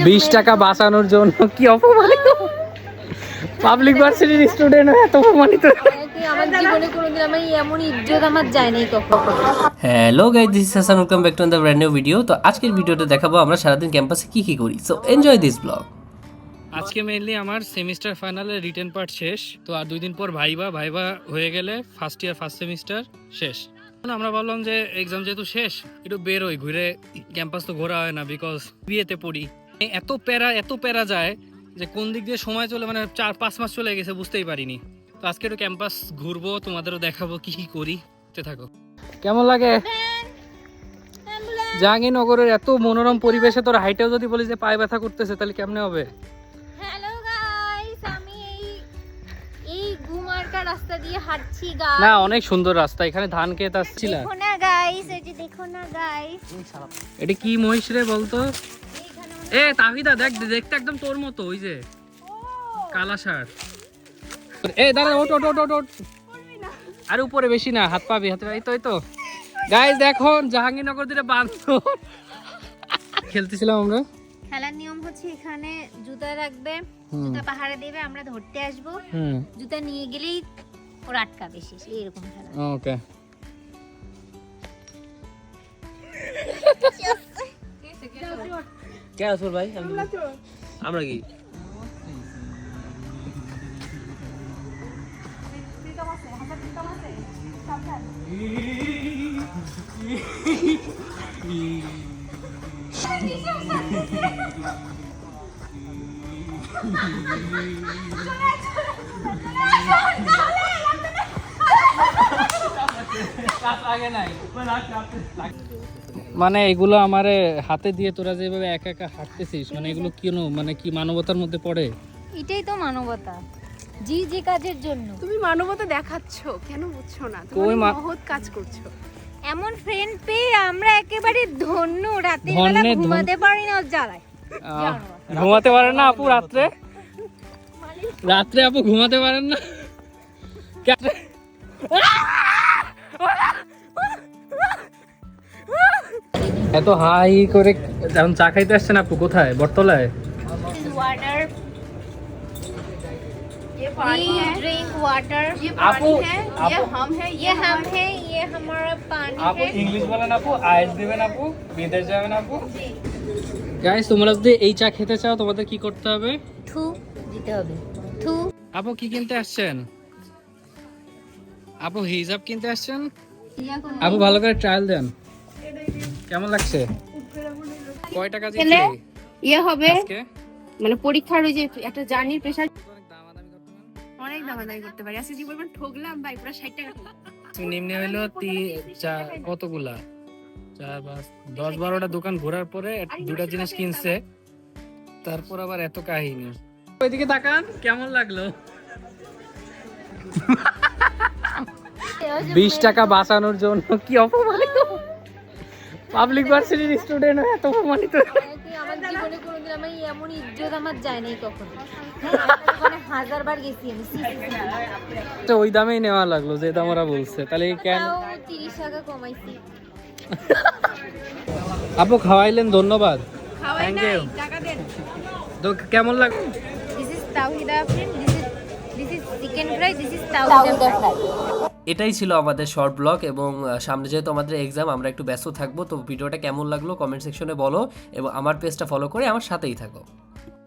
20 টাকা বাঁচানোর জন্য কি অপমানিত পাবলিক ভার্সিটির স্টুডেন্ট এত অপমানিত আমার জীবনে কোনোদিন আমি এমন ইজ্জত আমার যায় নাই কখনো। Hello guys, this is Hasan, welcome back to the brand new video. তো আজকের ভিডিওতে দেখাবো আমরা সারাদিন ক্যাম্পাসে কি কি করি। So enjoy this blog. আজকে মেইনলি আমার সেমিস্টার ফাইনালের রিটেন পার্ট শেষ, তো আর 2 দিন পর ভাইবা হয়ে গেলে ফার্স্ট ইয়ার ফার্স্ট সেমিস্টার শেষ। আমরা ভাবলাম যে এক্সাম যেহেতু শেষ একটু বেরোই, ঘুরে ক্যাম্পাস তো ঘোরা হয় না, বিকজ বিয়েতে পড়ি। এত প্যারা যায় যে কোন দিক দিয়ে সময় চলে, মানে 4-5 মাস চলে গেছে বুঝতেই পারিনি। তো আজকে একটু ক্যাম্পাস ঘুরবো, তোমাদেরও দেখাবো কি কি করি। থাকো। কেমন লাগে জাহাঙ্গীরনগরের এত মনোরম পরিবেশে তোর হাইটেও যদি বলি যে পায়ে ব্যথা করতেছে তাহলে কেমনে হবে? হ্যালো গাইস, আমি এই ঘুমারকা রাস্তা দিয়ে হাঁটছি গাইস। না, অনেক সুন্দর রাস্তা, এখানে ধান ক্ষেত আসছিল। দেখো না গাইস, এই যে দেখো না গাইস, এটা কি মহিষ রে বলতো? এ তাহিদা দেখ, দেখতে একদম তোর মতো, ওই যে কালা শার্ট। এ দাঁড়া, ওঠ ওঠ ওঠ ওঠ ওঠ। আর উপরে বেশি না, হাত পাবি, হাতে এই তো এই তো। গাইস দেখো জাহাঙ্গীরনগর দিকে বাঁধতো খেলতেছিলাম আমরা। খেলার নিয়ম হচ্ছে এখানে জুতা রাখবে, জুতা পাহাড়ে দেবে, আমরা ধরতে আসবো, জুতা নিয়ে গেলেই ওরা আটকাবে, শেষ এরকম খেলা। ওকে কে আসল ভাই? আমরা কি মানে এগুলো আমারে হাতে দিয়ে তোরা যেভাবে একা একা হাঁটতেছিস, মানে এগুলো কেন, মানে কি মানবতার মধ্যে পড়ে? এটাই তো মানবতা, যে কাজের জন্য তুমি মানবতা দেখাচ্ছ, কেন বুঝছো না? কই তুমি মহৎ কাজ করছো। এমন ফ্রেন্ড পেয়ে আমরা একেবারে ধন্য। রাতের বেলা ঘুমাতে পারি না জ্বালায়। ঘুমাতে পারেন না আপু রাত্রে? রাত্রে আপু ঘুমাতে পারেন না? এত হাই করে যখন চা খাইতে আসছেন আপু, কোথায়? বটতলায়? वाटर, ये पानी है, ड्रिंक वाटर। ये आपको पानी है, ये हम है, ये हम है, ये हमारा पानी আপু है। ইংলিশ বলেন আপু, আইস দিবেন আপু, বিদেশ যাবেন আপু। গাইস তোমরা যদি এই চা খেতে চাও তোমাদের কি করতে হবে? থু দিতে হবে, থু। আপু কি কিনতে আসছেন? আপু হিজাব কিনতে আসছেন? আপু ভালো করে ট্রায়াল দেন, কেমন লাগছে? কয় টাকা দিচ্ছি ये হবে আজকে? মানে পরীক্ষার ওই যে একটা জার্নির প্রেসার, অনেক দামাদামি করতে পারি। আজকে যে পরিমাণ ঠকলাম ভাই, পুরো 60 টাকা নিম্নে হইলো কতগুলা 10-12টা দোকান ঘোরার পরে দুটা জিনিস কিনছে, তারপর আবার এত কাহিনী। ওইদিকে তাকান, কেমন লাগলো? 20 টাকা বাঁচানোর জন্য কি অপমানিত পাবলিক ভার্সিটির স্টুডেন্ট এত অপমানিত। আমার জীবনে কোনোদিন আমি এমন ইজ্জত আমার যায় নাই কখনো। মানে 1000 বার গেছি আমি, তো ওই দামেই নেওয়া লাগলো যে দাম ওরা বলছে, তাহলে কেন? তাও 30 টাকা কমাইছি। আপু খাওয়াইলেন, ধন্যবাদ। খাওয়াই Thank নাই, you. টাকা দেন। তো কেমন লাগলো? This is Tawhida friend, this is chicken fry, this is Tawhida fry. এটাই ছিল আমাদের শর্ট ব্লগ। এবং সামনে যেহেতু আমাদের এক্সাম, আমরা একটু ব্যস্ত থাকবো। তো ভিডিওটা কেমন লাগলো কমেন্ট সেকশনে বলো, এবং আমার পেজটা ফলো করে আমার সাথেই থাকো।